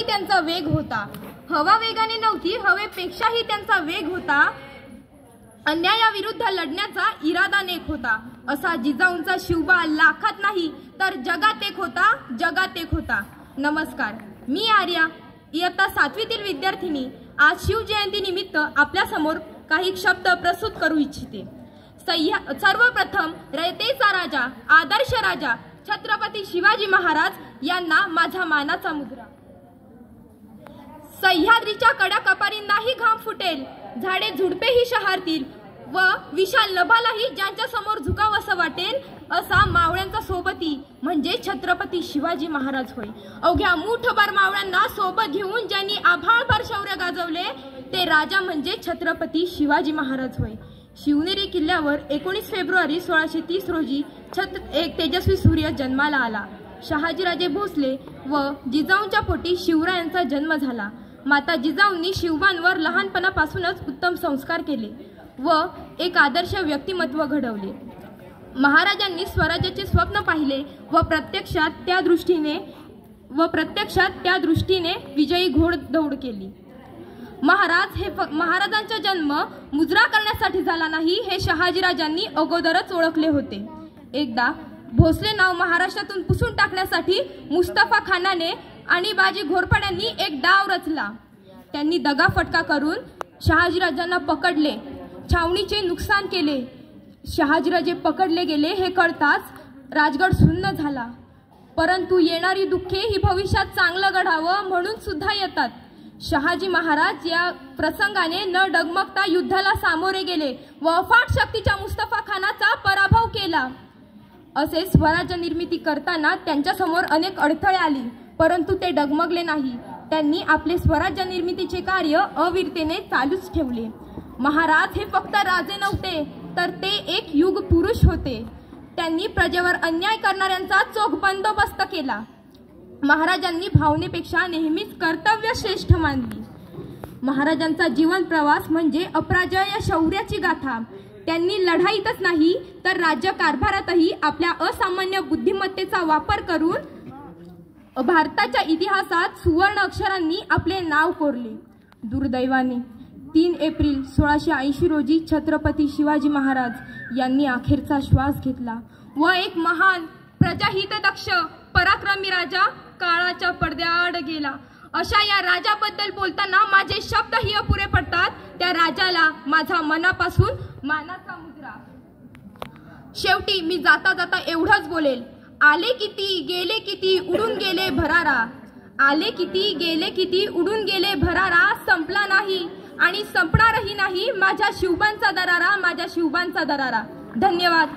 त्यांचा वेग होता। हवा वेगाने नव्हती, हवेपेक्षाही त्यांचा वेग होता। अन्यायाविरुद्ध लढण्याचा इरादा नेक होता। असा जिजाऊंचा शिवबा लाखात नाही तर जगात एक होता, जगात एक होता। नमस्कार, मी आर्या, इयत्ता 7वीतील विद्यार्थिनी। आज शिवजयंती निमित्त आपल्या समोर काही शब्द प्रस्तुत करू इच्छिते। सर्वप्रथम रयतेचा राजा, आदर्श राजा छत्रपती शिवाजी महाराज यांना माझा मानाचा मुजरा। सह्याद्रीच्या कडाकपारींनाही घाम फुटेल, झाडे झुडपेही शहारतील व विशाल नभालाही ज्यांच्या समोर झुकावंसं वाटेल, असा मावळ्यांचा सोबती म्हणजे छत्रपती शिवाजी महाराज होय। अवघ्या मूठभर मावळ्यांना सोबत घेऊन ज्यांनी आभाळभर शौर्य गाजवले ते राजा म्हणजे छत्रपती शिवाजी महाराज होय। शिवनेरी किल्ल्यावर 19 फेब्रुवारी 1630 रोजी एक तेजस्वी सूर्य जन्माला आला। शहाजीराजे भोसले व जिजाऊंच्या पोटी शिवरायांचा जन्म झाला। माता जिजाऊंनी शिवबांवर लहानपणापासूनच उत्तम संस्कार केले व एक आदर्श व्यक्तिमत्व घडवले। महाराजांनी स्वराज्याचे स्वप्न पाहिले व प्रत्यक्षात त्या दृष्टीने विजयी घोडदौड केली। महाराजांचा जन्म मुजरा करण्यासाठी झाला नाही हे शहाजीराजांनी अगोदरच ओळखले होते। एकदा भोसले नाव महाराष्ट्रातून पुसून टाकण्यासाठी मुस्तफा खानाने आणि बाजी घोरपड्यांनी एक डाव रचला। त्यांनी दगाफटका करून शहाजीराजांना पकडले, छावणीचे नुकसान केले। शहाजीराजे पकडले गेले हे कळताच राजगड सुन्न झाला। परंतु येणारी दुःखे ही भविष्यात चांगलं घडावं म्हणून सुद्धा येतात। शहाजी महाराज या प्रसंगाने न डगमगता युद्धाला सामोरे गेले व अफाट शक्तीच्या मुस्तफा खानाचा पराभव केला। असे स्वराज्य निर्मिती करताना त्यांच्या समोर अनेक अडथळे आली, परंतु ते डगमगले नाही। त्यांनी आपले स्वराज्य निर्मितीचे कार्य अविरतेने चालूच ठेवले। महाराज हे फक्त राजे नव्हते तर ते एक युग पुरुष होते। त्यांनी प्रजेवर अन्याय करणाऱ्यांचा चोख बंदोबस्त केला। महाराजांनी भावनेपेक्षा नेहमीच कर्तव्य श्रेष्ठ मानली। महाराजांचा जीवन प्रवास म्हणजे अपराजय शौर्याची गाथा। त्यांनी लढाईतच नाही तर राज्यकारभारातही आपल्या असामान्य बुद्धिमत्तेचा वापर करून भारताच्या इतिहासात सुवर्ण अक्षरांनी आपले नाव कोरले। दुर्दैवाने 3 एप्रिल 1680 रोजी छत्रपती शिवाजी महाराज यांनी अखेरचा श्वास घेतला व एक महान प्रजाहितदक्ष पराक्रमी राजा काळाच्या पडद्याआड गेला। अशा या राजाबद्दल बोलताना माझे शब्दही अपुरे पडतात। त्या राजाला माझा मनापासून मानाचा मुजरा। शेवटी मी जाता जाता एवढंच बोलेल, आले किती गेले किती उडून गेले भरारा। आले किती गेले किती उडून गेले भरारा, संपला नाही आणि संपणारही नाही माझ्या शिवबांचा दरारा, माझ्या शिवबांचा दरारा। धन्यवाद।